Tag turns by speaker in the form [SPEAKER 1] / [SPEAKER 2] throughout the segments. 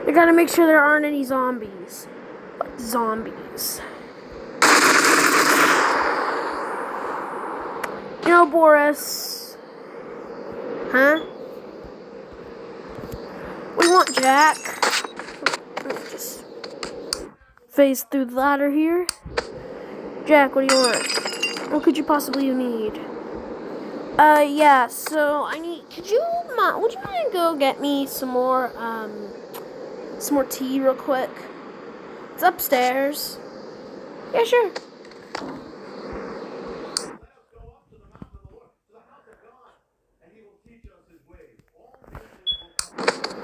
[SPEAKER 1] I gotta make sure there aren't any zombies. What zombies? You know, Boris. Huh? We want Jack. Let me just phase through the ladder here. Jack, what do you want? What could you possibly need? Yeah, so I need, would you mind go get me some more tea real quick? It's upstairs. Yeah, sure.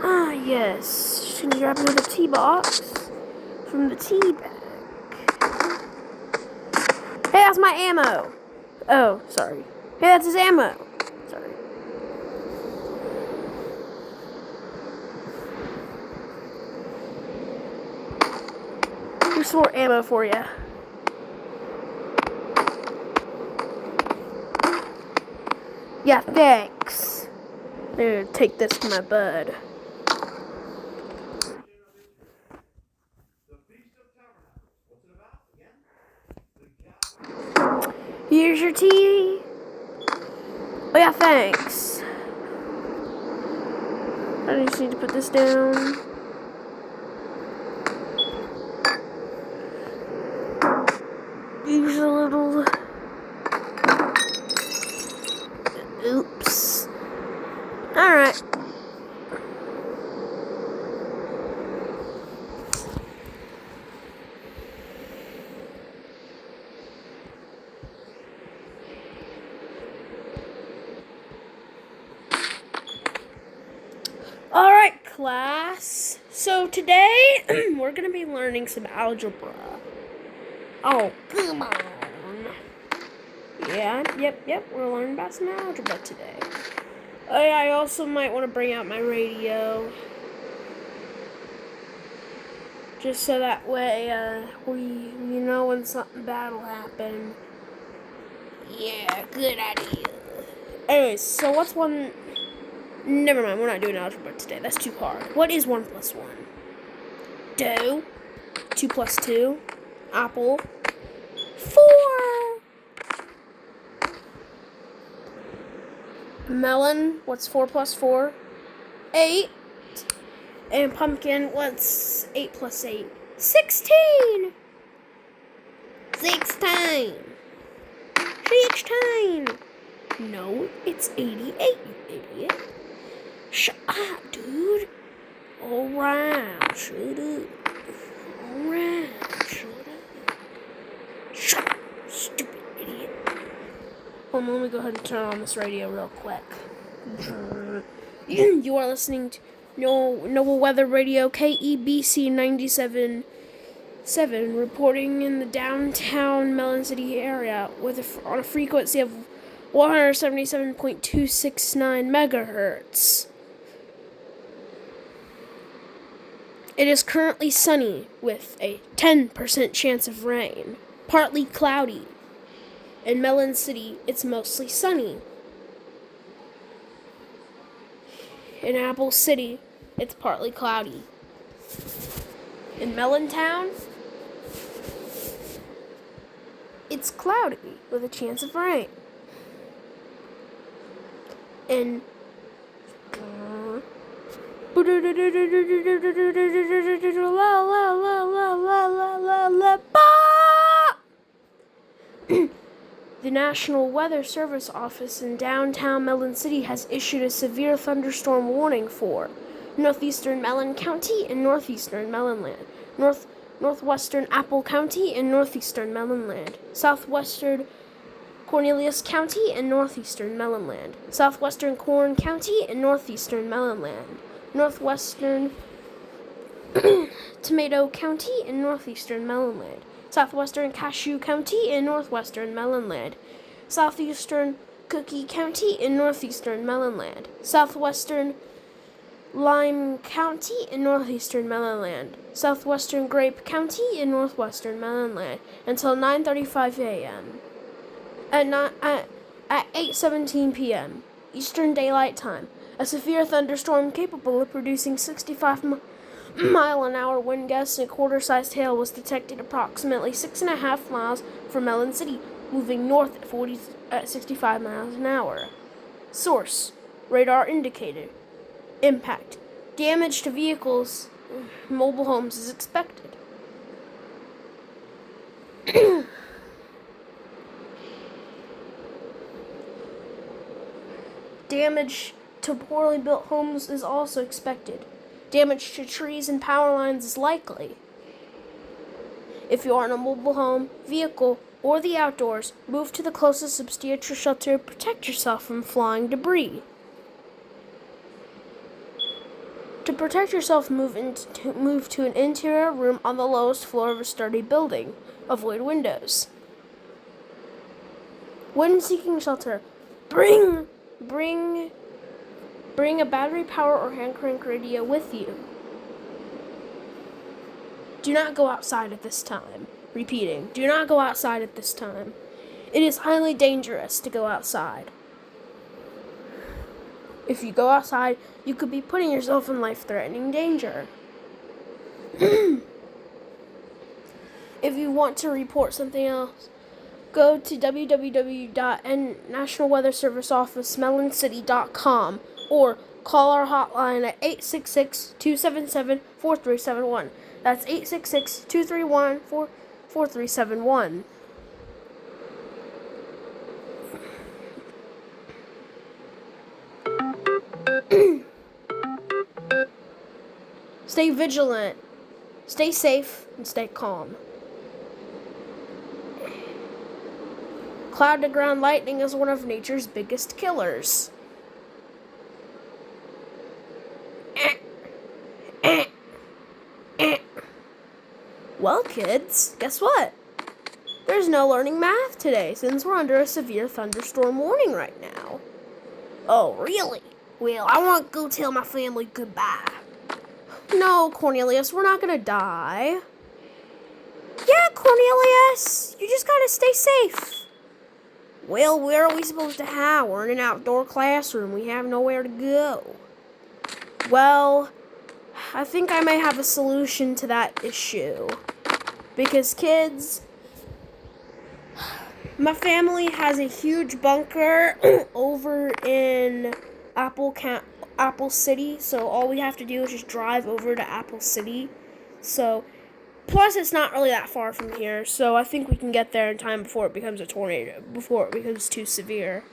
[SPEAKER 1] Ah, yes. Just gonna grab another tea box from the tea bag. Hey, that's my ammo. Oh, sorry. Hey, that's his ammo. Sorry. Here's some more ammo for you. Yeah, thanks. I'm gonna take this to my bud. Here's your tea. Oh yeah, thanks. I just need to put this down. Use a little. Oops. Alright. Alright, class. So today, we're going to be learning some algebra. Oh, come on. Yeah, yep, we're learning about some algebra today. Oh yeah, I also might want to bring out my radio. Just so that way, we know when something bad will happen. Yeah, good idea. Anyways, so what's one... Never mind, we're not doing algebra today. That's too hard. What is 1 plus 1? Dough. 2 plus 2. Apple. 4. Melon. What's 4 plus 4? 8. And pumpkin. What's 8 plus 8? 16. 16. 16. No, it's 88, you idiot. Shut up, dude. Alright, shut up. Alright, shut up. Shut up, stupid idiot. Hold on, let me go ahead and turn on this radio real quick. You are listening to Noble Weather Radio, KEBC 97.7, reporting in the downtown Melon City area on a frequency of 177.269 megahertz. It is currently sunny with a 10% chance of rain, partly cloudy. In Melon City, it's mostly sunny. In Apple City, it's partly cloudy. In Melon Town, it's cloudy with a chance of rain. In the National Weather Service Office in downtown Melon City has issued a severe thunderstorm warning for northeastern Melon County and northeastern Melonland, northwestern Apple County and northeastern Melonland, southwestern Cornelius County and northeastern Melonland, southwestern Corn County and northeastern Melonland, northwestern Tomato County and northeastern Melonland, southwestern Cashew County and northwestern Melonland, southeastern Cookie County and northeastern Melonland, southwestern Lime County and northeastern Melonland, southwestern Grape County and northwestern Melonland, until 9:35 a.m. At 8:17 p.m. Eastern Daylight Time. A severe thunderstorm capable of producing 65 mile-an-hour wind gust and a quarter-sized hail was detected approximately 6.5 miles from Mellon City, moving north at 65 miles an hour. Source: radar indicated. Impact: damage to vehicles, mobile homes is expected. Damage to poorly built homes is also expected. Damage to trees and power lines is likely. If you are in a mobile home, vehicle, or the outdoors, move to the closest substantial shelter to protect yourself from flying debris. To protect yourself, move to an interior room on the lowest floor of a sturdy building. Avoid windows. When seeking shelter, bring a battery power or hand crank radio with you. Do not go outside at this time. Repeating, do not go outside at this time. It is highly dangerous to go outside. If you go outside, you could be putting yourself in life-threatening danger. If you want to report something else, go to www.nationalweatherserviceoffice.melloncity.com or call our hotline at 866-277-4371. That's 866-231-4371. Stay vigilant, stay safe, and stay calm. Cloud-to-ground lightning is one of nature's biggest killers. Well, kids, guess what? There's no learning math today since we're under a severe thunderstorm warning right now. Oh, really? Well, I want to go tell my family goodbye. No, Cornelius, we're not gonna die. Yeah, Cornelius, you just gotta stay safe. Well, where are we supposed to hide? We're in an outdoor classroom. We have nowhere to go. Well, I think I may have a solution to that issue. Because, kids, my family has a huge bunker over in Apple City, so all we have to do is just drive over to Apple City. So, plus it's not really that far from here, so I think we can get there in time before it becomes a tornado, before it becomes too severe.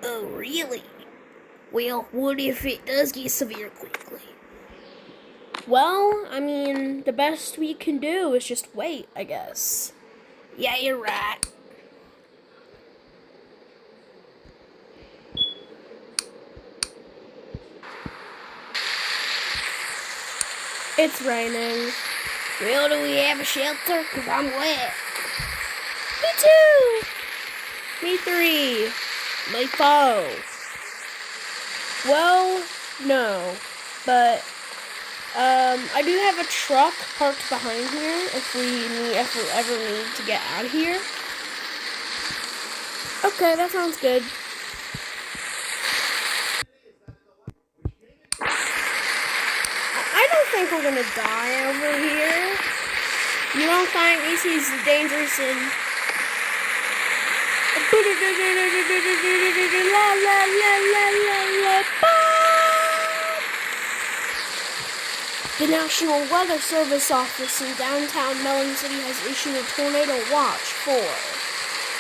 [SPEAKER 1] Oh, really? Well, what if it does get severe quickly? Well, I mean, the best we can do is just wait, I guess. Yeah, you're right. It's raining. Well, do we have a shelter? 'Cause I'm wet. Me too. Me 3. Me 4. Well, no. But, I do have a truck parked behind here if we ever need to get out of here. Okay, that sounds good. I don't think we're gonna die over here. You don't think this is dangerous and... La la la la la la. The National Weather Service office in downtown Mellon City has issued a tornado watch for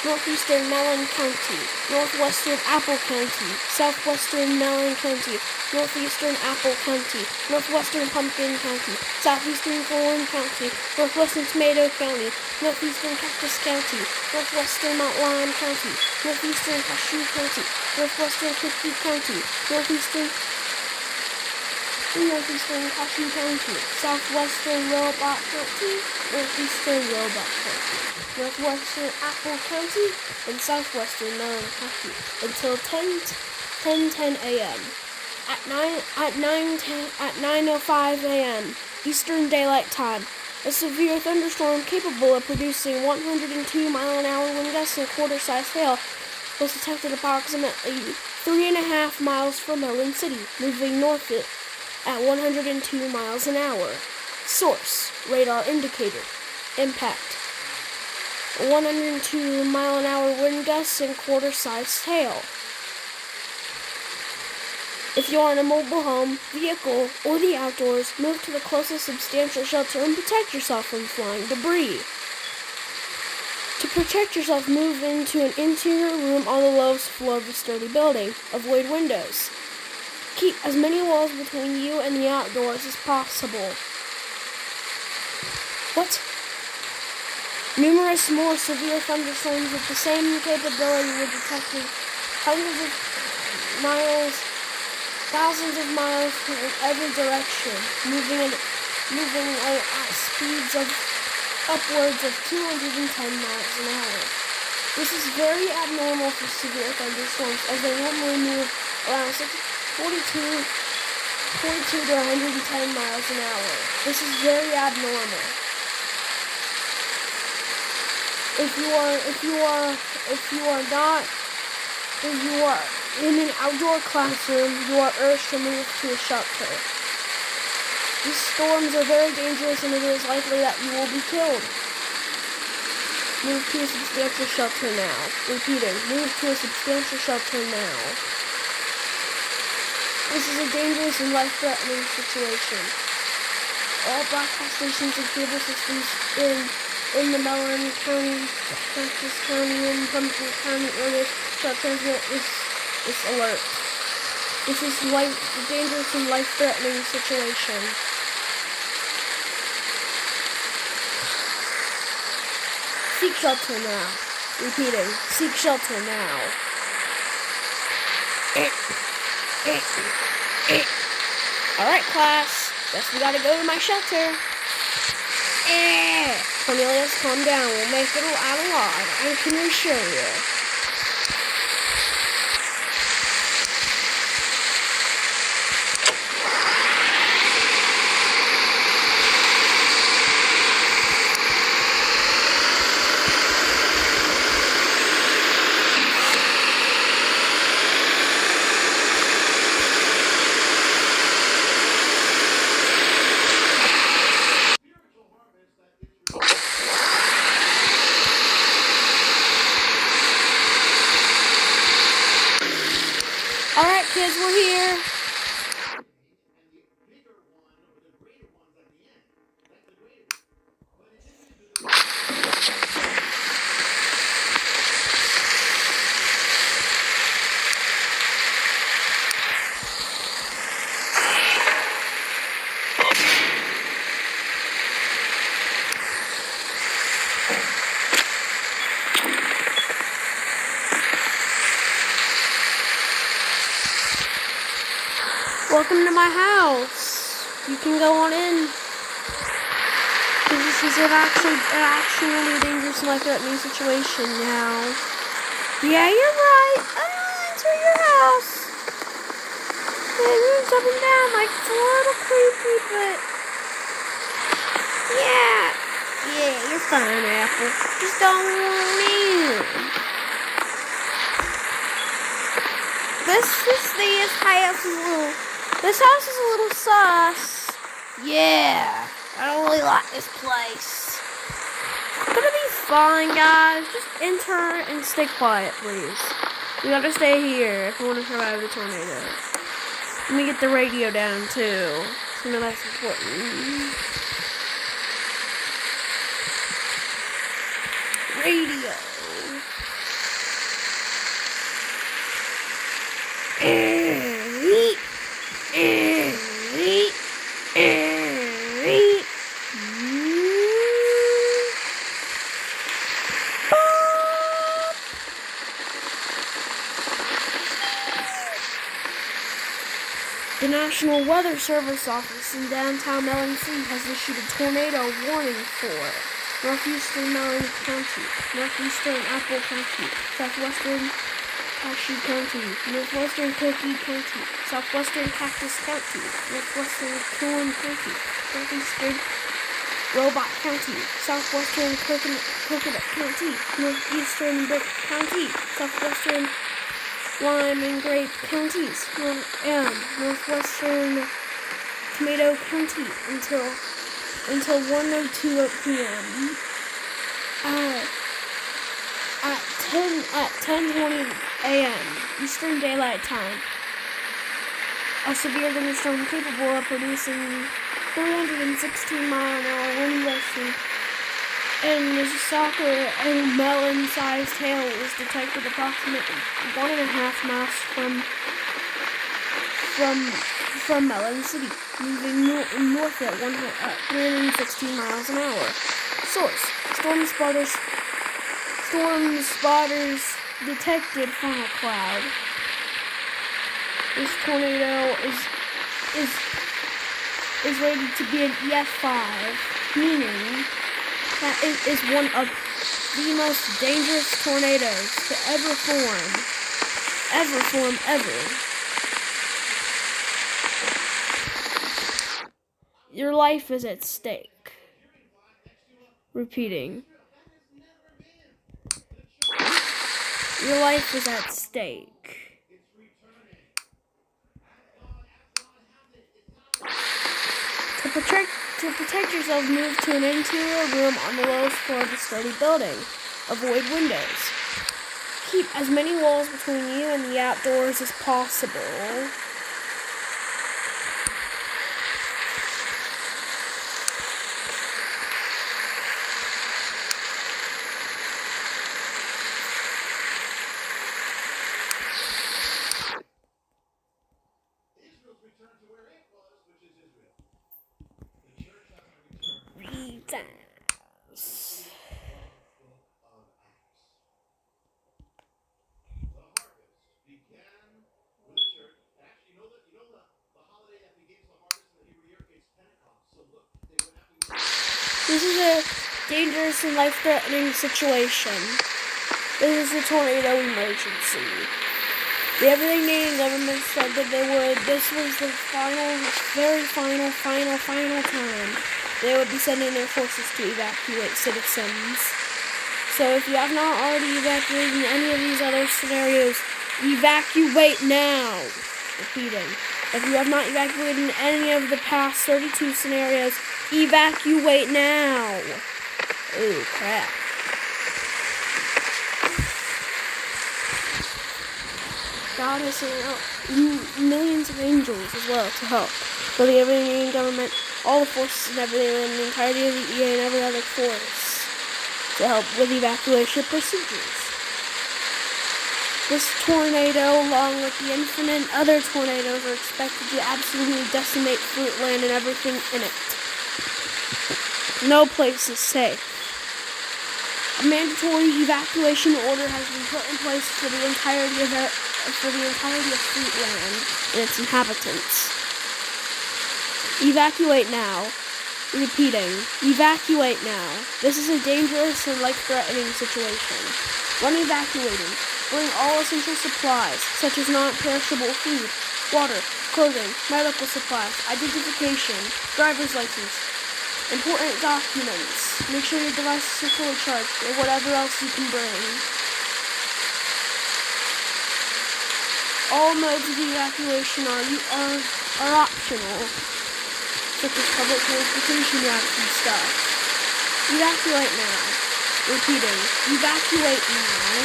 [SPEAKER 1] northeastern Mellon County, northwestern Apple County, southwestern Mellon County, northeastern Apple County, northwestern Pumpkin County, southeastern Thorn County, northwestern Tomato County, northeastern Cactus County, northwestern Mount Lime County, northeastern Cashew County, northwestern Cookie County, northeastern Cashew County, southwestern Robot County, northeastern Robot County, northwestern Apple County, and southwestern Mellon County until 10:10 a.m. At 9:05 a.m. Eastern Daylight Time, a severe thunderstorm capable of producing 102 mile-an-hour wind gusts and quarter-sized hail was detected approximately 3.5 miles from Mellon City, moving north at at 102 miles an hour. Source, radar indicated. Impact, 102 mile an hour wind gusts and quarter-sized hail. If you are in a mobile home, vehicle, or the outdoors, move to the closest substantial shelter and protect yourself from flying debris. To protect yourself, move into an interior room on the lowest floor of a sturdy building. Avoid windows. Keep as many walls between you and the outdoors as possible. What? Numerous more severe thunderstorms with the same capability were detected hundreds of miles, thousands of miles in every direction, moving at speeds of upwards of 210 miles an hour. This is very abnormal for severe thunderstorms, as they normally move around 42 to 110 miles an hour. This is very abnormal. If you are in an outdoor classroom, you are urged to move to a shelter. These storms are very dangerous, and it is likely that you will be killed. Move to a substantial shelter now. Repeating, move to a substantial shelter now. This is a dangerous and life-threatening situation. All broadcast stations and cable systems in the Mellon County, Texas County, and Pumpkin County areas shall transmit this alert. This is a dangerous and life-threatening situation. Seek shelter now. Repeating, seek shelter now. Alright, class. Guess we gotta go to my shelter. Cornelius, calm down. We'll make it out alive. I can assure you. Alright, kids, we're here. Welcome to my house. You can go on in. This is an actually dangerous and life-threatening situation now. Yeah, you're right. I'll enter your house. It moves up and down like it's a little creepy, but yeah, you're fine, Apple. Just don't want me. This house is a little sus. Yeah, I don't really like this place. It's gonna be fine, guys. Just enter and stay quiet, please. We gotta stay here if we want to survive the tornado. Let me get the radio down, too. So know that's important. Radio. The National Weather Service office in downtown Mellon City has issued a tornado warning for northeastern Mellon County, northeastern Apple County, southwestern Cashew County, northwestern Cookie County, southwestern Cactus County, northwestern Coon County, northeastern Robot County, southwestern Coconut County, northeastern Brick County, southwestern Lime and Grape Counties, and northwestern Tomato County until 1:02 p.m. At 10:20 a.m. Eastern Daylight Time. A severe thunderstorm capable of producing 316-mile-an-hour wind gusts and Mississauga and melon-sized hail was detected approximately 1.5 miles from Melon City, moving north at 316 miles an hour. Source: Storm spotters detected funnel cloud. This tornado is rated to be an EF 5, meaning that it is one of the most dangerous tornadoes to ever form. Your life is at stake. Repeating. Your life is at stake. To protect yourself, move to an interior room on the lowest floor of the sturdy building. Avoid windows. Keep as many walls between you and the outdoors as possible. This is a dangerous and life-threatening situation. This is a tornado emergency. The Everything government said that this was the very final time they would be sending their forces to evacuate citizens. So if you have not already evacuated in any of these other scenarios, evacuate now. Repeating. If you have not evacuated in any of the past 32 scenarios, evacuate now. Oh, crap. God has sent out millions of angels as well to help. So the Everything government, all the forces and everything, and the entirety of the EA and every other force to help with evacuation procedures. This tornado, along with the infinite other tornadoes, are expected to absolutely decimate Fruitland and everything in it. No place is safe. A mandatory evacuation order has been put in place for the entirety of Fruitland and its inhabitants. Evacuate now. Repeating. Evacuate now. This is a dangerous and life-threatening situation. When evacuating, bring all essential supplies, such as non-perishable food, water, clothing, medical supplies, identification, driver's license, important documents. Make sure your devices are fully charged, or whatever else you can bring. All modes of evacuation are optional, such as public transportation routes and stuff. Evacuate now. Repeating. Evacuate now.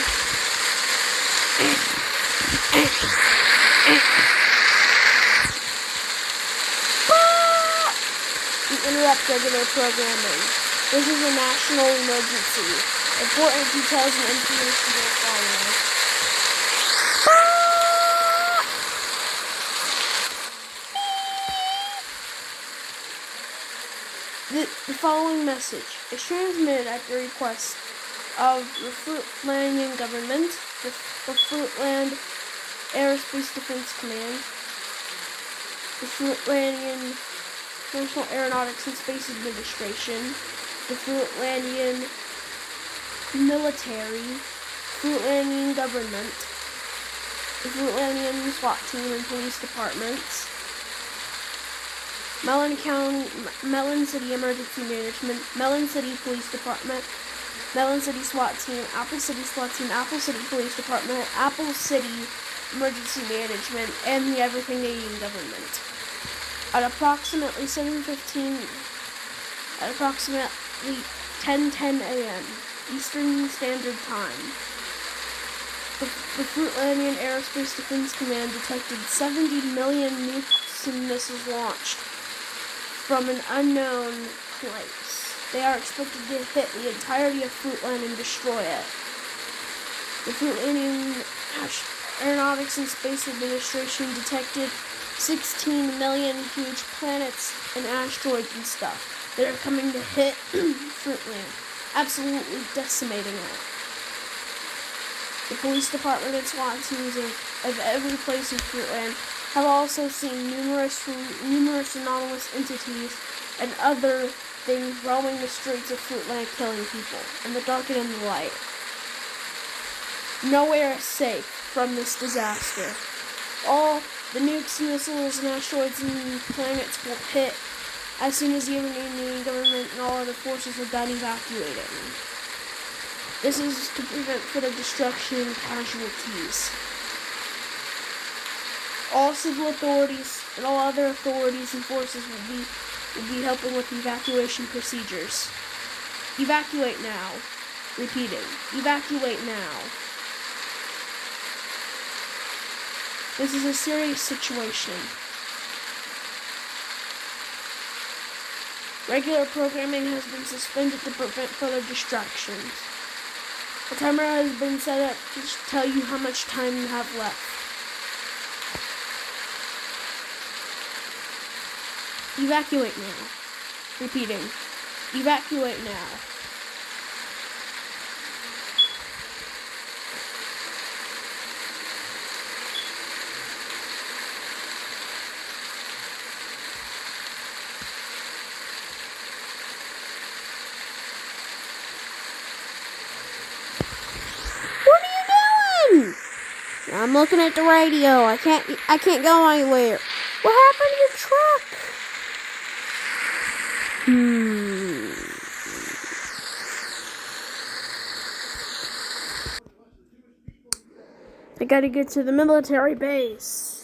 [SPEAKER 1] We interrupt regular programming. This is a national emergency. Important details and information will follow. The following message is transmitted at the request of the Fruitlandian government, the Fruitland Aerospace Defense Command, the Fruitlandian National Aeronautics and Space Administration, the Fruitlandian Military, Fruitlandian Government, the Fruitlandian SWAT Team and Police Departments, Melon City Emergency Management, Melon City Police Department, Melon City SWAT Team, Apple City SWAT Team, Apple City Police Department, Apple City Emergency Management, and the Everything government. At approximately 7:15, at approximately 10:10 a.m. Eastern Standard Time, the Fruitlandian Aerospace Defense Command detected 70 million nukes and missiles launched from an unknown place. They are expected to hit the entirety of Fruitland and destroy it. The Fruitlandian Aeronautics and Space Administration detected 16 million huge planets and asteroids and stuff that are coming to hit Fruitland, absolutely decimating it. The police department and SWAT teams of every place in Fruitland have also seen numerous anomalous entities and other things roaming the streets of Fruitland, killing people in the dark and in the light. Nowhere is safe from this disaster. All the nukes, missiles, and asteroids and planets will hit as soon as the Iranian government and all other forces are done evacuating. This is to prevent further destruction and casualties. All civil authorities and all other authorities and forces will be helping with evacuation procedures. Evacuate now. Repeating. Evacuate now. This is a serious situation. Regular programming has been suspended to prevent further distractions. A timer has been set up to tell you how much time you have left. Evacuate now. Repeating. Evacuate now. I'm looking at the radio. I can't go anywhere. What happened to your truck? I gotta get to the military base.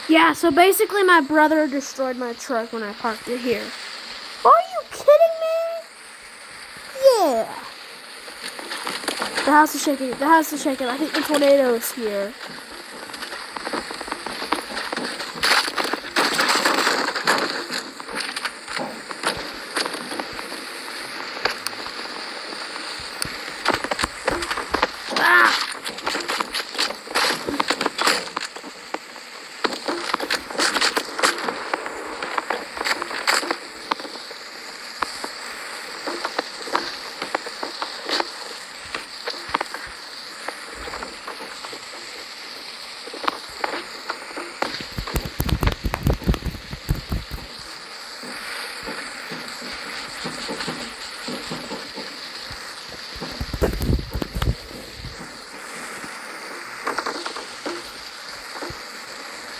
[SPEAKER 1] Yeah, so basically my brother destroyed my truck when I parked it here. Are you kidding me? Yeah. The house is shaking. The house is shaking. I think the tornado is here.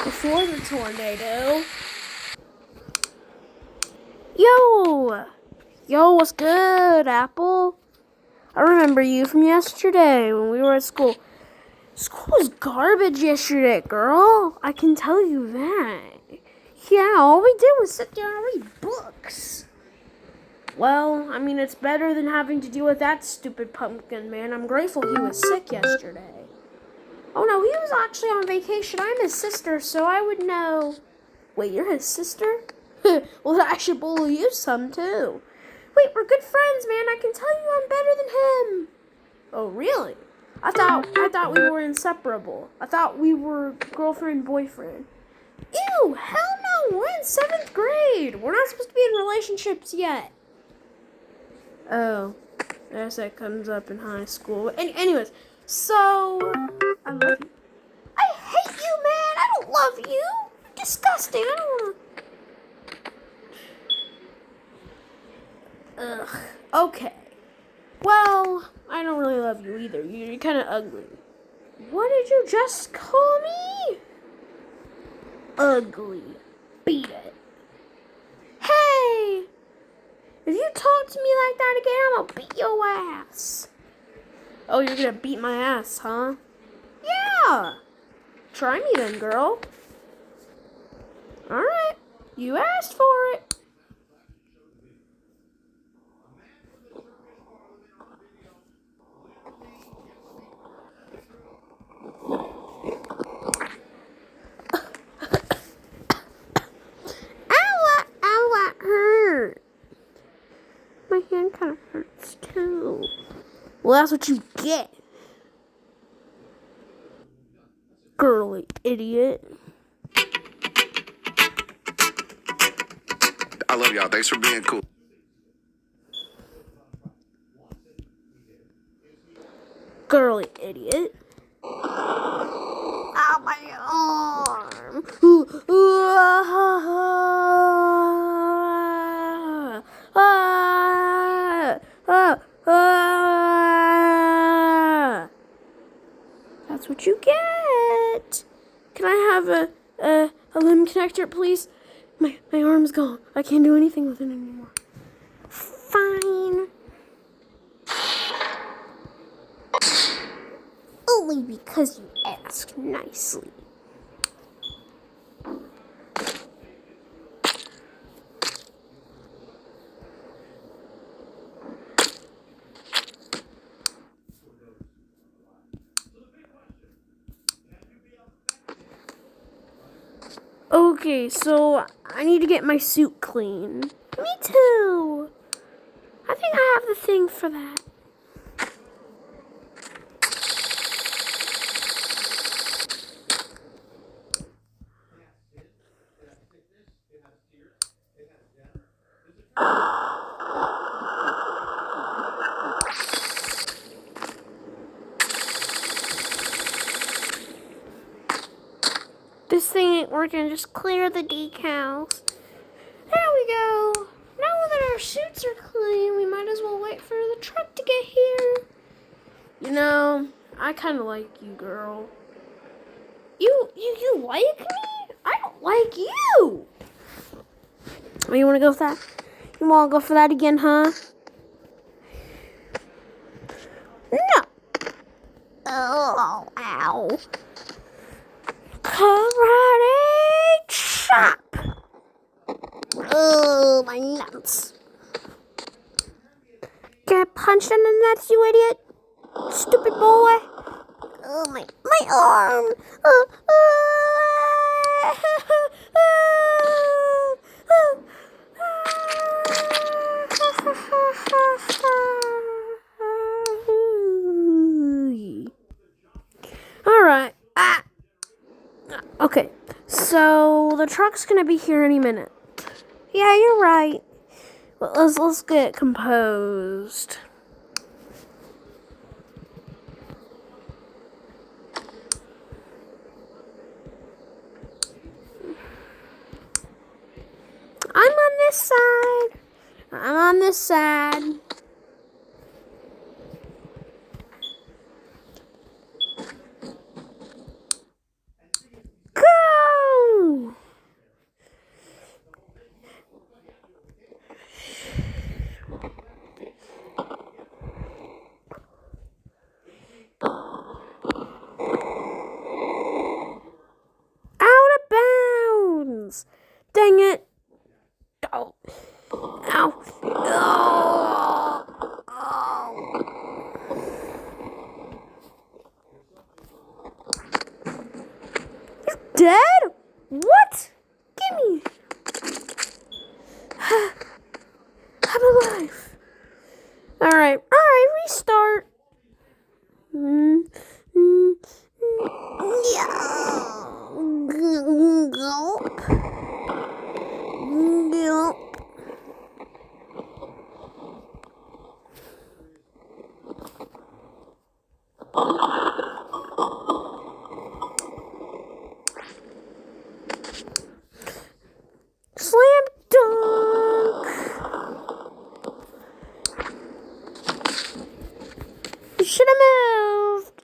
[SPEAKER 1] Before the tornado. Yo, what's good, Apple? I remember you from yesterday when we were at school. School was garbage yesterday, girl. I can tell you that. Yeah, all we did was sit down and read books. Well, I mean, it's better than having to deal with that stupid pumpkin man. I'm grateful he was sick yesterday. Oh no, he was actually on vacation. I'm his sister, so I would know. Wait, you're his sister? Well, I should bully you some too. Wait, we're good friends, man. I can tell you I'm better than him. Oh, really? I thought we were inseparable. I thought we were girlfriend, boyfriend. Ew, hell no, we're in 7th grade. We're not supposed to be in relationships yet. Oh, I guess that comes up in high school. Anyways, so, I love you. I hate you, man. I don't love you. You're disgusting. I don't want to. Ugh. Okay. Well, I don't really love you either. You're kind of ugly. What did you just call me? Ugly. Beat it. Hey! If you talk to me like that again, I'm gonna beat your ass. Oh, you're gonna beat my ass, huh? Yeah! Try me then, girl. Alright. You asked for it. Ow, that hurt. My hand kind of hurts too. Well, that's what you get. Girly idiot.
[SPEAKER 2] I love y'all. Thanks for being cool.
[SPEAKER 1] Girly idiot. Ow, my arm. That's what you get. Can I have a limb connector, please? My arm's gone. I can't do anything with it anymore. Fine. Only because you asked nicely. Okay, so I need to get my suit clean. Me too. I think I have the thing for that. This thing ain't working. Just clear the decals. There we go. Now that our suits are clean, we might as well wait for the truck to get here. You know, I kind of like you, girl. You like me? I don't like you. Oh, you want to go for that? You want to go for that again, huh? No. Oh, ow. Karate chop. Oh, my nuts. Get punched in the nuts, you idiot. Stupid boy. Oh, my arm. All right. Okay, so the truck's gonna be here any minute. Yeah, you're right. Well, let's get composed. I'm on this side. I'm on this side. Go! Out of bounds. Dang it. Oh. Ow. Oh. dead? What? Gimme. I'm alive. Alright, restart. Slam dunk. You should have moved.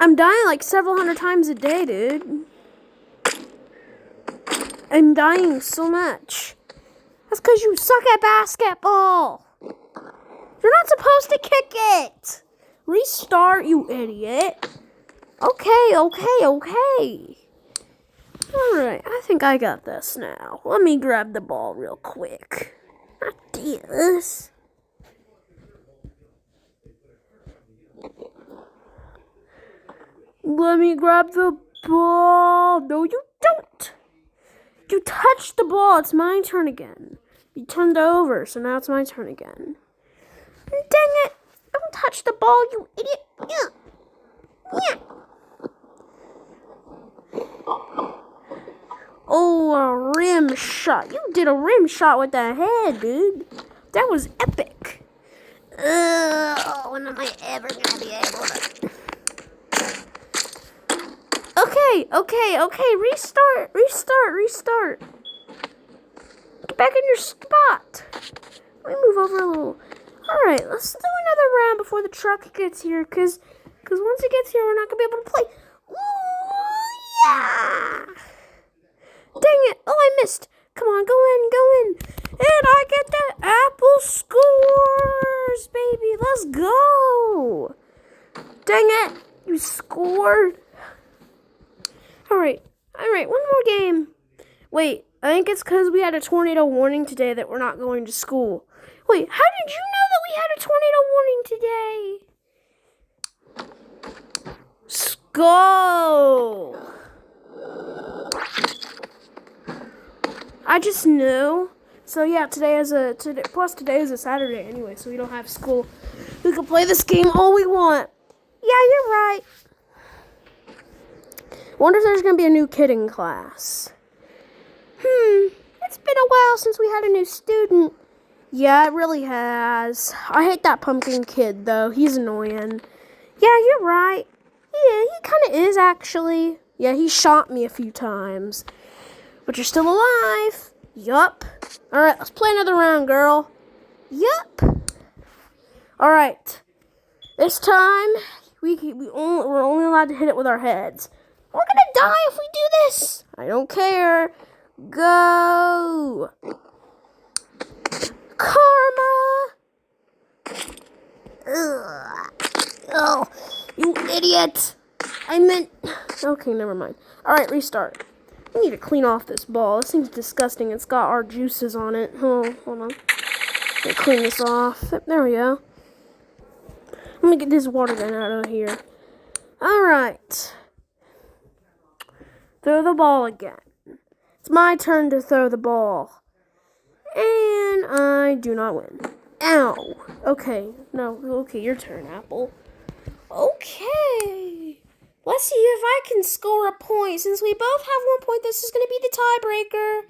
[SPEAKER 1] I'm dying like several hundred times a day, dude. I'm dying so much. That's because you suck at basketball. You're not supposed to kick it. Restart, you idiot. Okay. Alright, I think I got this now. Let me grab the ball real quick. Not this. Let me grab the ball. No, you don't. You touched the ball. It's my turn again. You turned over, so now it's my turn again. Dang it. Don't touch the ball, you idiot. Yeah. Oh, a rim shot. You did a rim shot with the head, dude. That was epic. When am I ever going to be able to... Okay. Restart. Get back in your spot. Let me move over a little. Alright, let's do another round before the truck gets here, because once it gets here, we're not going to be able to play. Ooh, yeah! Dang it! Oh, I missed. Come on, go in. And I get the apple scores, baby. Let's go. Dang it. You scored. Alright, one more game. Wait, I think it's because we had a tornado warning today that we're not going to school. Wait, how did you know that we had a tornado warning today? Let's go. I just knew. So yeah, today is a Saturday anyway, so we don't have school. We can play this game all we want. Yeah, you're right. Wonder if there's gonna be a new kid in class. It's been a while since we had a new student. Yeah, it really has. I hate that pumpkin kid though. He's annoying. Yeah, you're right. Yeah, he kind of is actually. Yeah, he shot me a few times. But you're still alive. Yup. Alright, let's play another round, girl. Yup. Alright. This time, we're only allowed to hit it with our heads. We're gonna die if we do this. I don't care. Go. Karma. Ugh. Oh, you idiot. I meant... Okay, never mind. Alright, restart. I need to clean off this ball. This thing's disgusting. It's got our juices on it. Oh, hold on. Let me clean this off. There we go. Let me get this water gun out of here. Alright. Throw the ball again. It's my turn to throw the ball. And I do not win. Ow. Okay. No. Okay, your turn, Apple. Okay. Let's see if I can score a point. Since we both have 1 point, this is going to be the tiebreaker.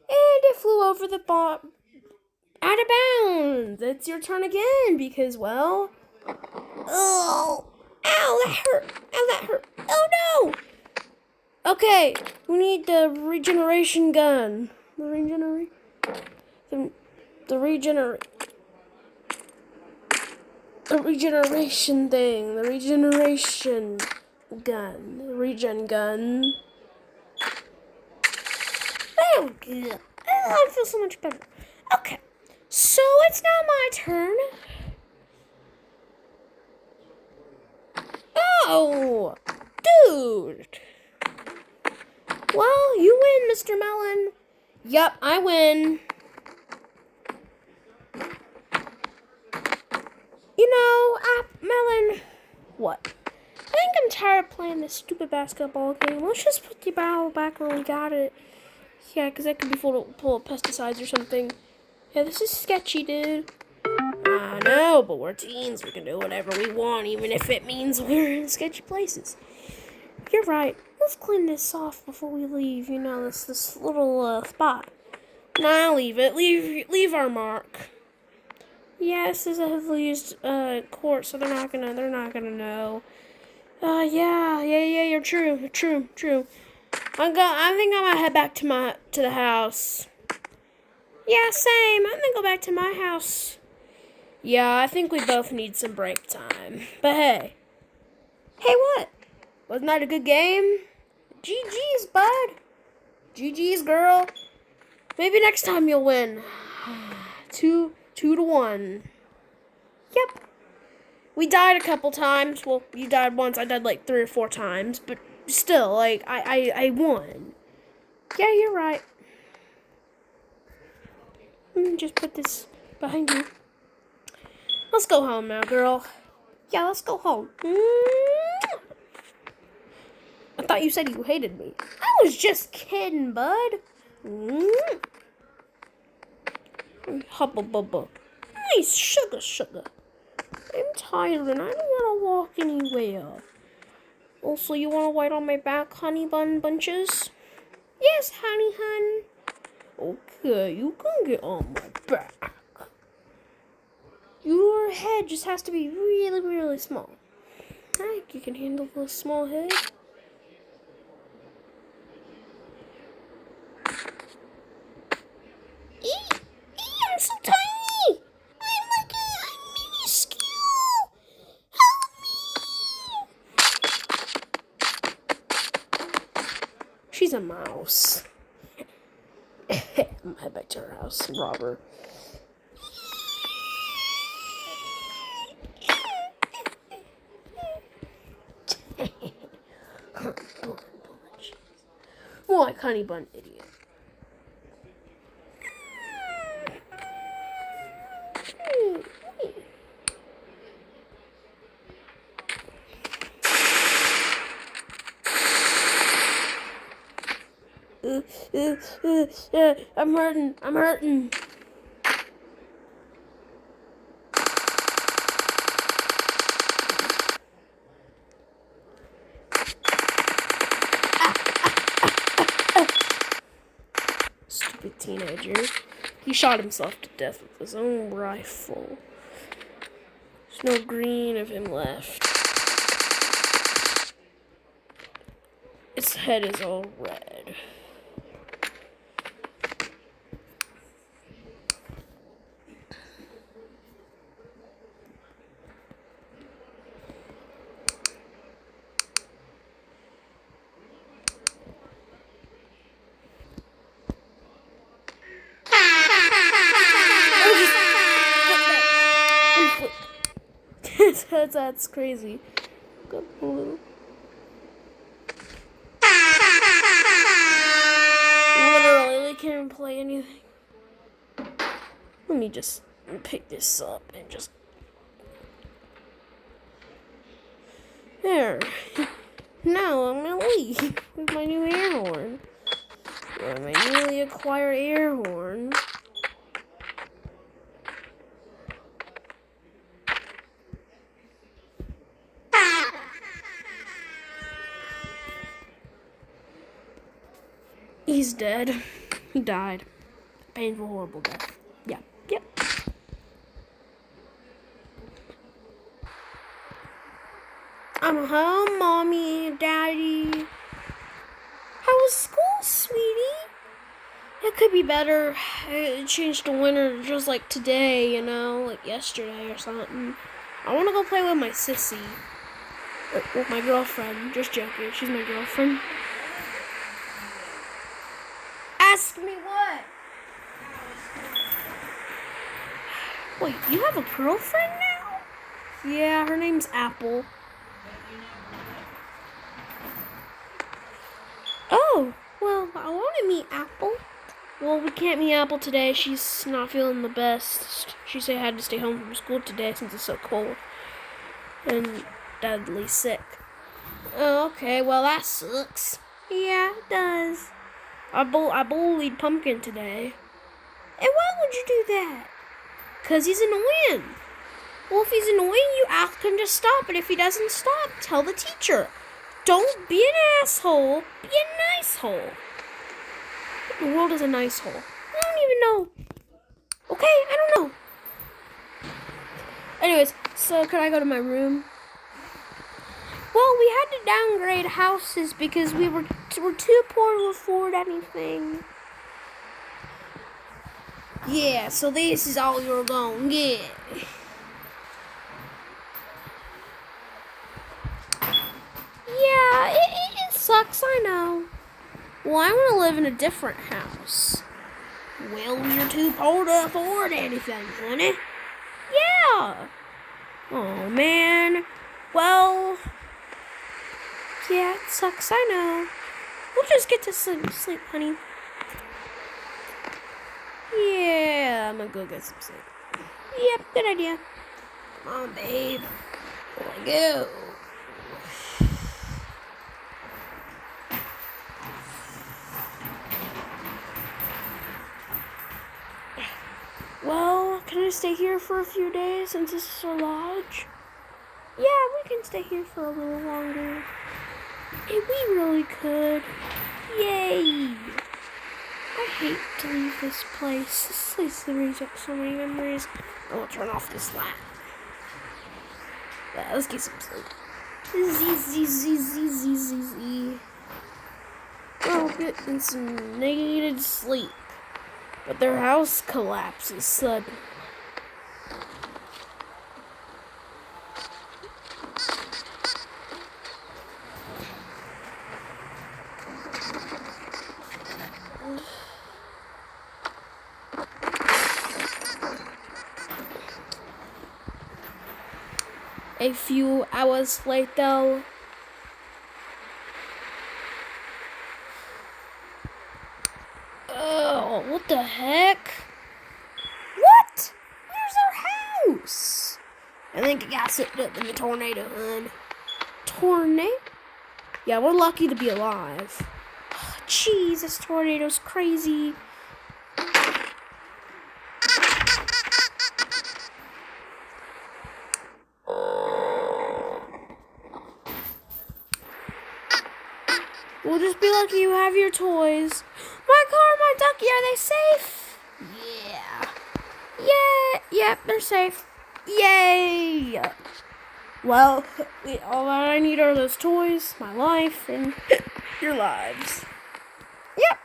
[SPEAKER 1] And it flew over the ball. Out of bounds. It's your turn again because, well... Oh. Ow, that hurt. Oh, no. Okay, we need the regeneration gun. The regeneration thing. The regeneration gun. The regen gun. Oh, good. Oh, I feel so much better. Okay, so it's now my turn. Oh, dude. Well, you win, Mr. Melon. Yup, I win. Melon, what? I think I'm tired of playing this stupid basketball game. Let's just put the barrel back where we got it. Yeah, because that could be full of pesticides or something. Yeah, this is sketchy, dude. I know, but we're teens. We can do whatever we want, even if it means we're in sketchy places. You're right. Let's clean this off before we leave. You know, this little spot. Nah, leave it. Leave our mark. Yes, this is a heavily used court, so they're not gonna know. Yeah. You're true. I think I'm gonna head back to the house. Yeah, same. I'm gonna go back to my house. Yeah, I think we both need some break time. But hey, what? Wasn't that a good game? GG's, bud. GG's, girl. Maybe next time you'll win. 2-1. Yep. We died a couple times. Well, you died once. I died like 3 or 4 times. But still, like, I won. Yeah, you're right. Just put this behind you. Let's go home now, girl. Yeah, let's go home. I thought you said you hated me. I was just kidding, bud. Hubba bubba. Nice sugar. I'm tired and I don't want to walk anywhere. Also, you want to wait on my back, honey bun bunches? Yes, honey hun. Okay, you can get on my back. Your head just has to be really, really small. I think you can handle a small head. I'm so tiny. I'm minuscule. Help me. She's a mouse. I'm gonna head back to her house and rob her. More like honey bun idiot. I'm hurting. Stupid teenager. He shot himself to death with his own rifle. There's no green of him left. Its head is all red. That's crazy. Literally, we can't even play anything. Let me just pick this up and just... There. Now I'm gonna leave with my new air horn. Or my newly acquired air horn. He's dead. He died. Painful, horrible death. Yeah. Yep. I'm home, Mommy, Daddy. How was school, sweetie? It could be better. It changed to winter just like today, you know, like yesterday or something. I want to go play with my sissy. With my girlfriend. Just joking. She's my girlfriend. Ask me what? Wait, you have a girlfriend now? Yeah, her name's Apple. Oh, well, I want to meet Apple. Well, we can't meet Apple today. She's not feeling the best. She said I had to stay home from school today since it's so cold. and deadly sick. Oh, okay, well that sucks. Yeah, it does. I bullied Pumpkin today. And why would you do that? 'Cause he's annoying. Well, if he's annoying, you ask him to stop, and if he doesn't stop, tell the teacher. Don't be an asshole. Be a nice hole. The world is a nice hole. I don't even know. Okay, I don't know. Anyways, so can I go to my room? Well, we had to downgrade houses because we're too poor to afford anything. Yeah, so this is all you're gonna get. Yeah, it sucks, I know. Well, I want to live in a different house. Well, you're too poor to afford anything, honey. Yeah. Oh, man. Well, yeah, it sucks, I know. We'll just get to sleep, honey. Yeah, I'm gonna go get some sleep. Yep, good idea. Come on, babe. Here we go. Well, can I stay here for a few days since this is our lodge? Yeah, we can stay here for a little longer. Hey, we really could. Yay! I hate to leave this place. This place brings up so many memories. I'll turn off this light. Yeah, let's get some sleep. Z. We're getting some needed sleep. But their house collapses suddenly. A few hours later. Oh, what the heck? What? Where's our house? I think it got sucked up in the tornado, hon. Tornado? Yeah, we're lucky to be alive. Jeez, this tornado's crazy. We'll just be lucky you have your toys. My car, my ducky, are they safe? Yeah. Yep, they're safe. Yay! Well, all I need are those toys, my life, and your lives. Yep.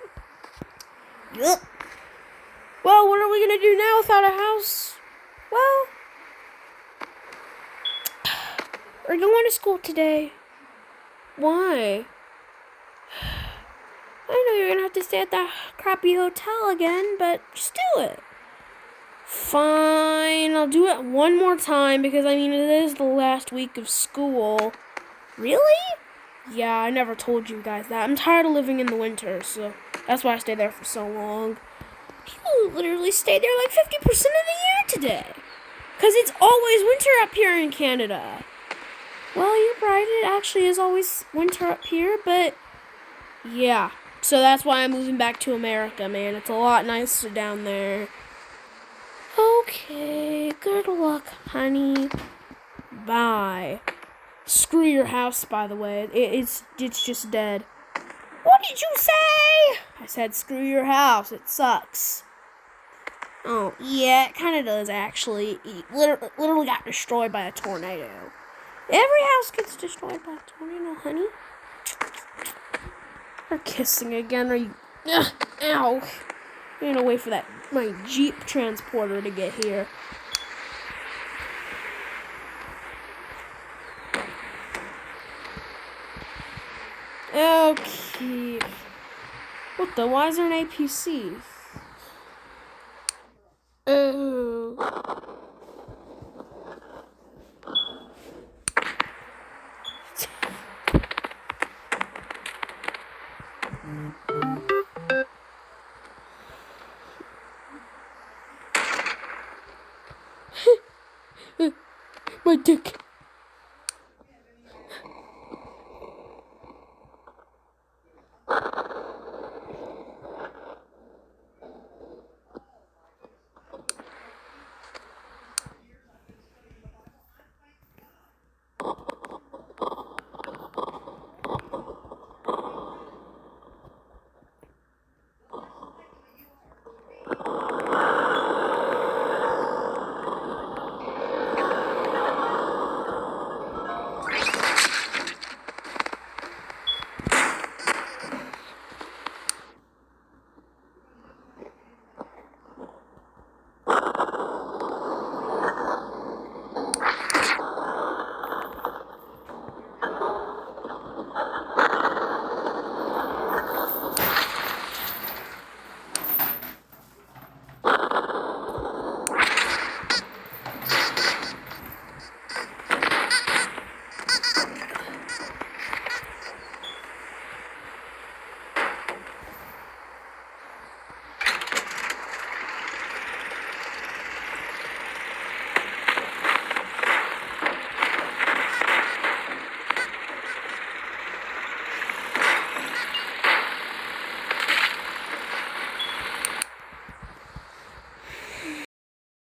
[SPEAKER 1] Well, what are we gonna do now without a house? Well, we're going to school today. Why? I know you're gonna have to stay at that crappy hotel again, but just do it. Fine, I'll do it one more time because, I mean, it is the last week of school. Really? Yeah, I never told you guys that. I'm tired of living in the winter, so that's why I stayed there for so long. People literally stay there like 50% of the year today. Because it's always winter up here in Canada. Well, you're right, it actually is always winter up here, but yeah. So that's why I'm moving back to America, man. It's a lot nicer down there. Okay, good luck, honey. Bye. Screw your house, by the way. It's just dead. What did you say? I said screw your house. It sucks. Oh, yeah, it kind of does, actually. It literally got destroyed by a tornado. Every house gets destroyed by a tornado, honey. We're kissing again. Are you... Ow. I'm gonna wait for my Jeep transporter to get here. Okay. What the? Why is there an APC? Oh. My dick.